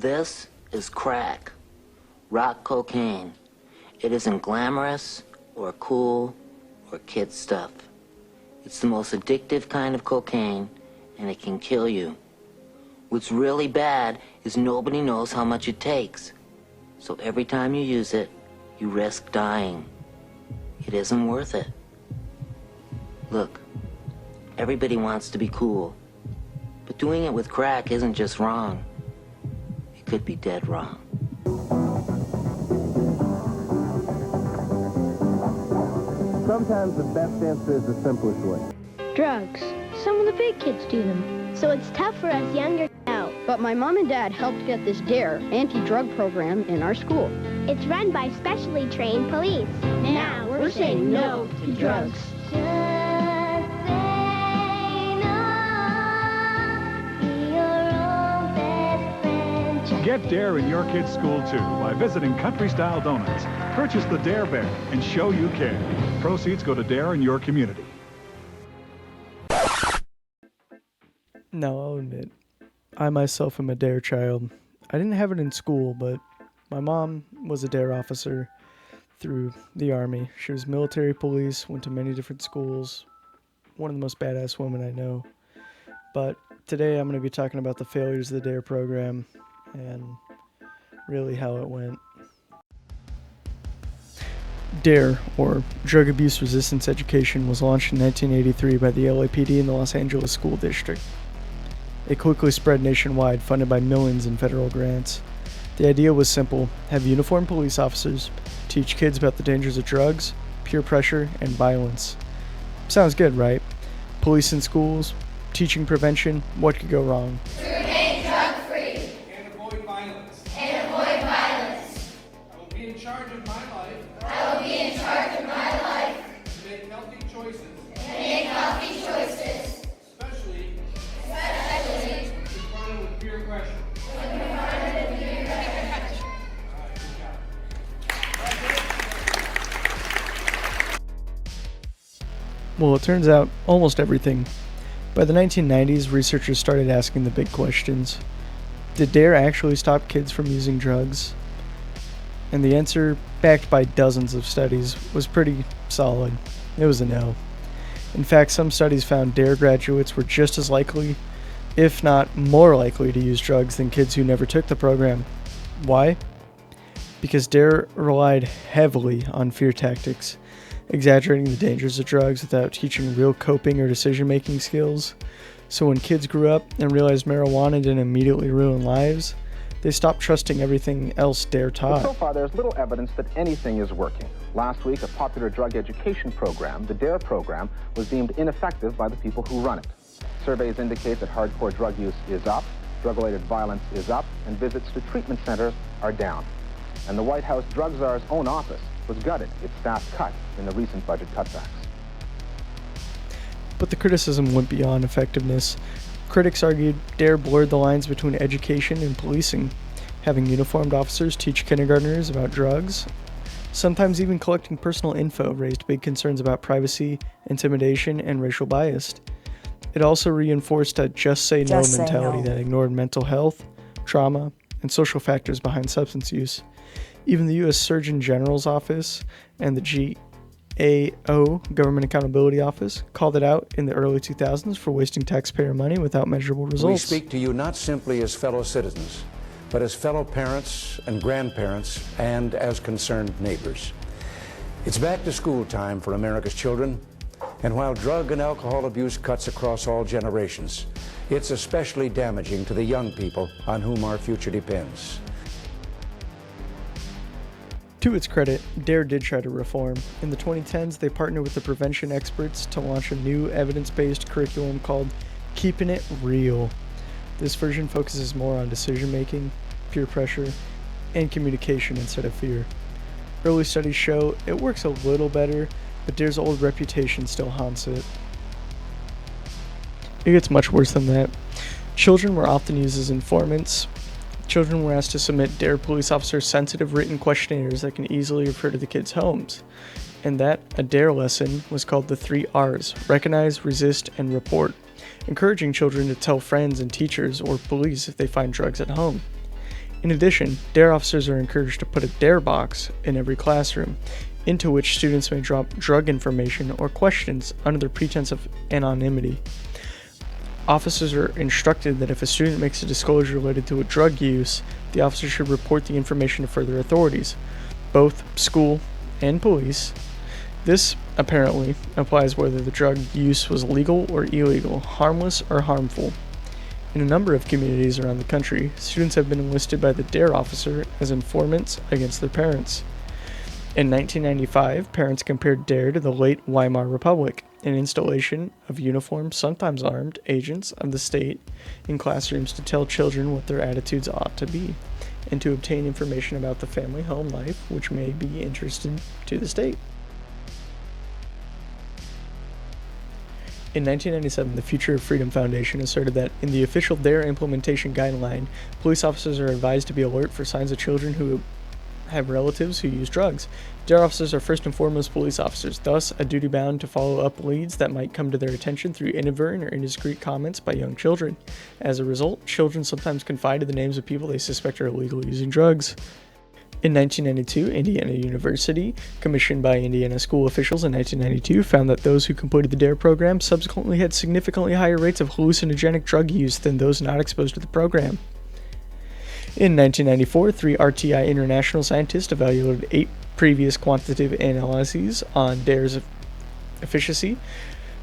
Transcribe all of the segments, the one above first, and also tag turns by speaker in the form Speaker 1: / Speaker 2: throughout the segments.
Speaker 1: This is crack, rock cocaine. It isn't glamorous or cool or kid stuff. It's the most addictive kind of cocaine, and it can kill you. What's really bad is nobody knows how much it takes. So every time you use it, you risk dying. It isn't worth it. Look, everybody wants to be cool, but doing it with crack isn't just wrong. It could be dead wrong.
Speaker 2: Sometimes the best answer is the simplest way.
Speaker 3: Drugs. Some of the big kids do them.
Speaker 4: So it's tough for us younger now.
Speaker 5: But my mom and dad helped get this D.A.R.E anti-drug program in our school.
Speaker 4: It's run by specially trained police.
Speaker 5: Now we're saying no to drugs.
Speaker 4: Just say no. Be your own best friend.
Speaker 6: Get D.A.R.E in your kid's school, too, by visiting Country Style Donuts. Purchase the D.A.R.E Bear and show you care. Proceeds go to D.A.R.E in your community.
Speaker 7: Now, I'll admit, I myself am a D.A.R.E child. I didn't have it in school, but my mom was a D.A.R.E officer through the Army. She was military police, went to many different schools, one of the most badass women I know. But today I'm going to be talking about the failures of the D.A.R.E program and really how it went. D.A.R.E, or Drug Abuse Resistance Education, was launched in 1983 by the LAPD in the Los Angeles School District. It quickly spread nationwide, funded by millions in federal grants. The idea was simple: have uniformed police officers teach kids about the dangers of drugs, peer pressure, and violence. Sounds good, right? Police in schools, teaching prevention, what could go wrong?
Speaker 8: To remain drug-free.
Speaker 9: And avoid violence.
Speaker 8: And avoid violence.
Speaker 9: I will be in charge of my life.
Speaker 8: I will be in charge of my life.
Speaker 9: To make healthy choices.
Speaker 8: To make healthy choices.
Speaker 9: Especially confronted with peer pressure.
Speaker 7: Well, it turns out almost everything. By the 1990s, researchers started asking the big questions. Did D.A.R.E actually stop kids from using drugs? And the answer, backed by dozens of studies, was pretty solid. It was a no. In fact, some studies found D.A.R.E graduates were just as likely, if not more likely, to use drugs than kids who never took the program. Why? Because D.A.R.E relied heavily on fear tactics, exaggerating the dangers of drugs without teaching real coping or decision-making skills. So when kids grew up and realized marijuana didn't immediately ruin lives, they stopped trusting everything else D.A.R.E taught.
Speaker 2: But so far, there's little evidence that anything is working. Last week, a popular drug education program, the D.A.R.E program, was deemed ineffective by the people who run it. Surveys indicate that hardcore drug use is up, drug-related violence is up, and visits to treatment centers are down. And the White House drug czar's own office was gutted, its staff cut in the recent budget cutbacks.
Speaker 7: But the criticism went beyond effectiveness. Critics argued D.A.R.E blurred the lines between education and policing, having uniformed officers teach kindergartners about drugs. Sometimes even collecting personal info raised big concerns about privacy, intimidation, and racial bias. It also reinforced a just-say-no mentality that ignored mental health, trauma, and social factors behind substance use. Even the U.S. Surgeon General's office and the GAO, Government Accountability Office, called it out in the early 2000s for wasting taxpayer money without measurable results.
Speaker 10: We speak to you not simply as fellow citizens, but as fellow parents and grandparents and as concerned neighbors. It's back to school time for America's children, and while drug and alcohol abuse cuts across all generations, it's especially damaging to the young people on whom our future depends.
Speaker 7: To its credit, D.A.R.E did try to reform. In the 2010s, they partnered with the prevention experts to launch a new evidence-based curriculum called Keeping It Real. This version focuses more on decision-making, peer pressure, and communication instead of fear. Early studies show it works a little better, but D.A.R.E's old reputation still haunts it. It gets much worse than that. Children were often used as informants. Children were asked to submit D.A.R.E police officers sensitive written questionnaires that can easily refer to the kids' homes. And that, a D.A.R.E lesson, was called the 3 R's: recognize, resist, and report, encouraging children to tell friends and teachers or police if they find drugs at home. In addition, D.A.R.E officers are encouraged to put a D.A.R.E box in every classroom, into which students may drop drug information or questions under the pretense of anonymity. Officers are instructed that if a student makes a disclosure related to a drug use, the officer should report the information to further authorities, both school and police. This, apparently, applies whether the drug use was legal or illegal, harmless or harmful. In a number of communities around the country, students have been enlisted by the D.A.R.E officer as informants against their parents. In 1995, parents compared D.A.R.E to the late Weimar Republic, an installation of uniformed, sometimes armed, agents of the state in classrooms to tell children what their attitudes ought to be, and to obtain information about the family home life which may be interesting to the state. In 1997, the Future of Freedom Foundation asserted that in the official D.A.R.E implementation guideline, police officers are advised to be alert for signs of children who have relatives who use drugs. D.A.R.E officers are first and foremost police officers, thus a duty bound to follow up leads that might come to their attention through inadvertent or indiscreet comments by young children. As a result, children sometimes confide in the names of people they suspect are illegally using drugs. In 1992, Indiana University, commissioned by Indiana school officials in 1992, found that those who completed the D.A.R.E program subsequently had significantly higher rates of hallucinogenic drug use than those not exposed to the program. In 1994, 3 RTI international scientists evaluated 8 previous quantitative analyses on D.A.R.E's efficacy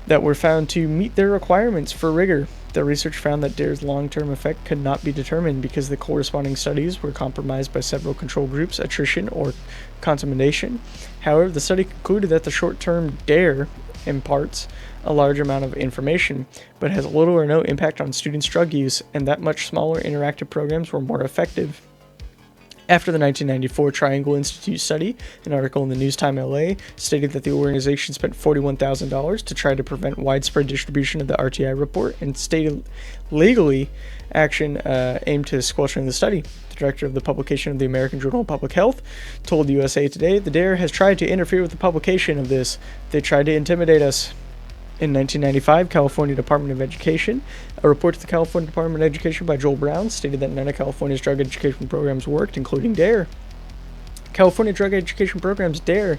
Speaker 7: that were found to meet their requirements for rigor. The research found that D.A.R.E's long-term effect could not be determined because the corresponding studies were compromised by several control groups, attrition, or contamination. However, the study concluded that the short-term D.A.R.E imparts a large amount of information, but has little or no impact on students' drug use, and that much smaller interactive programs were more effective. After the 1994 Triangle Institute study, an article in the News Time LA stated that the organization spent $41,000 to try to prevent widespread distribution of the RTI report, and stated legally action aimed to squelching the study. The director of the publication of the American Journal of Public Health told USA Today, "The D.A.R.E has tried to interfere with the publication of this. They tried to intimidate us." In 1995, California Department of Education, a report to the California Department of Education by Joel Brown stated that none of California's drug education programs worked, including D.A.R.E. California drug education programs, D.A.R.E.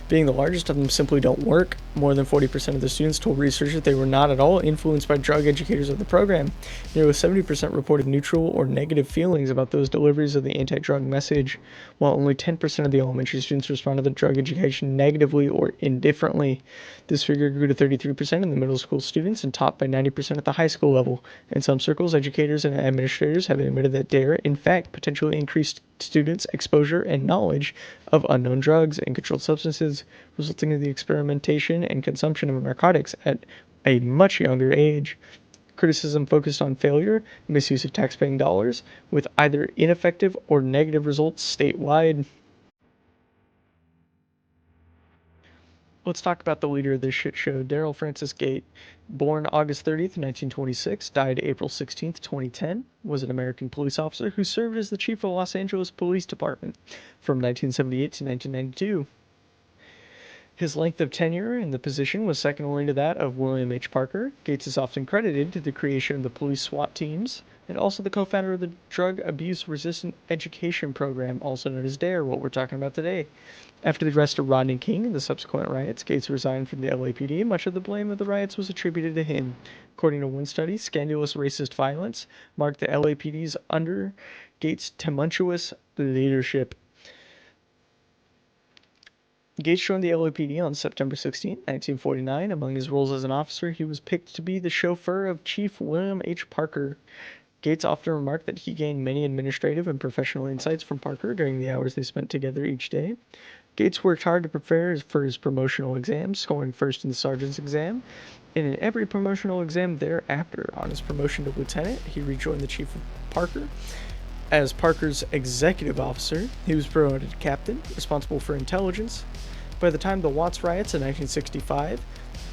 Speaker 7: being the largest of them, simply don't work. More than 40% of the students told research that they were not at all influenced by drug educators of the program. Nearly 70% reported neutral or negative feelings about those deliveries of the anti-drug message, while only 10% of the elementary students responded to drug education negatively or indifferently. This figure grew to 33% in the middle school students and topped by 90% at the high school level. In some circles, educators and administrators have admitted that D.A.R.E. in fact potentially increased students' exposure and knowledge of unknown drugs and controlled substances, resulting in the experimentation and consumption of narcotics at a much younger age. Criticism focused on failure, misuse of taxpaying dollars, with either ineffective or negative results statewide. Let's talk about the leader of this shit show, Darrell Francis Gate. Born August 30th, 1926, died April 16th, 2010, was an American police officer who served as the chief of Los Angeles Police Department from 1978 to 1992. His length of tenure in the position was second only to that of William H. Parker. Gates is often credited to the creation of the police SWAT teams, and also the co-founder of the Drug Abuse Resistant Education Program, also known as D.A.R.E, what we're talking about today. After the arrest of Rodney King and the subsequent riots, Gates resigned from the LAPD. Much of the blame of the riots was attributed to him. According to one study, scandalous racist violence marked the LAPD's under Gates' tumultuous leadership. Gates joined the LAPD on September 16, 1949. Among his roles as an officer, he was picked to be the chauffeur of Chief William H. Parker. Gates often remarked that he gained many administrative and professional insights from Parker during the hours they spent together each day. Gates worked hard to prepare for his promotional exams, scoring first in the sergeant's exam. And in every promotional exam thereafter, on his promotion to lieutenant, he rejoined the chief of Parker. As Parker's executive officer, he was promoted to captain, responsible for intelligence. By the time of the Watts riots in 1965,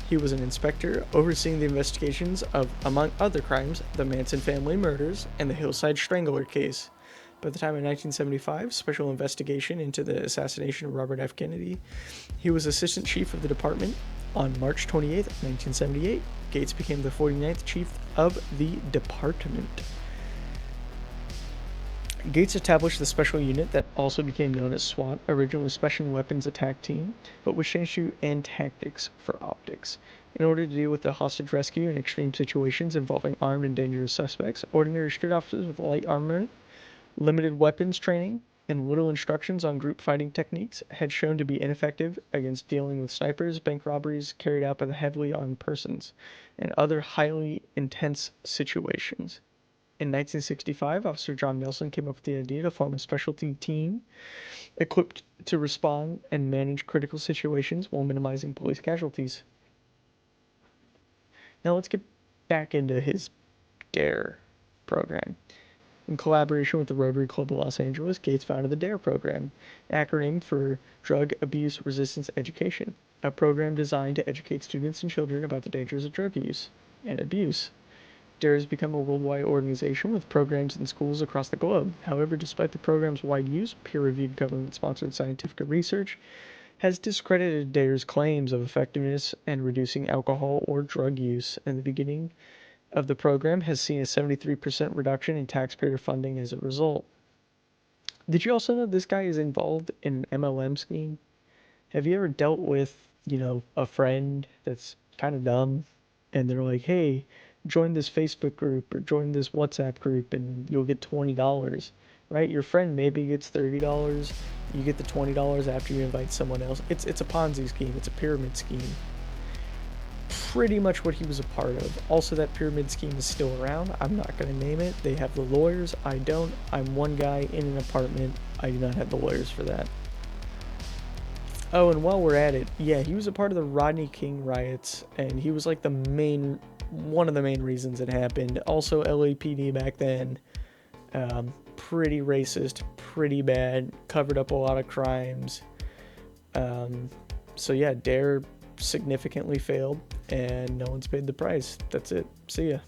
Speaker 7: he was an inspector overseeing the investigations of, among other crimes, the Manson family murders and the Hillside Strangler case. By the time of 1975, special investigation into the assassination of Robert F. Kennedy, he was assistant chief of the department. On March 28, 1978, Gates became the 49th chief of the department. Gates established the special unit that also became known as SWAT, originally Special Weapons Attack Team, but was changed to and Tactics for optics. In order to deal with the hostage rescue and extreme situations involving armed and dangerous suspects, ordinary street officers with light armament, limited weapons training, and little instructions on group fighting techniques had shown to be ineffective against dealing with snipers, bank robberies carried out by the heavily armed persons, and other highly intense situations. In 1965, Officer John Nelson came up with the idea to form a specialty team equipped to respond and manage critical situations while minimizing police casualties. Now let's get back into his D.A.R.E program. In collaboration with the Rotary Club of Los Angeles, Gates founded the D.A.R.E program, acronym for Drug Abuse Resistance Education, a program designed to educate students and children about the dangers of drug use and abuse. D.A.R.E has become a worldwide organization with programs in schools across the globe. However, despite the program's wide use, peer-reviewed government-sponsored scientific research has discredited D.A.R.E's claims of effectiveness in reducing alcohol or drug use, and the beginning of the program has seen a 73% reduction in taxpayer funding as a result. Did you also know this guy is involved in an MLM scheme? Have you ever dealt with, a friend that's kind of dumb and they're like, hey, join this Facebook group or join this WhatsApp group and you'll get $20, right? Your friend maybe gets $30. You get the $20 after you invite someone else. It's a Ponzi scheme. It's a pyramid scheme. Pretty much what he was a part of. Also, that pyramid scheme is still around. I'm not going to name it. They have the lawyers. I don't. I'm one guy in an apartment. I do not have the lawyers for that. Oh, and while we're at it, yeah, he was a part of the Rodney King riots, and he was like one of the main reasons it happened. Also, LAPD back then, pretty racist, pretty bad, covered up a lot of crimes. So yeah, D.A.R.E significantly failed, and no one's paid the price. That's it. See ya.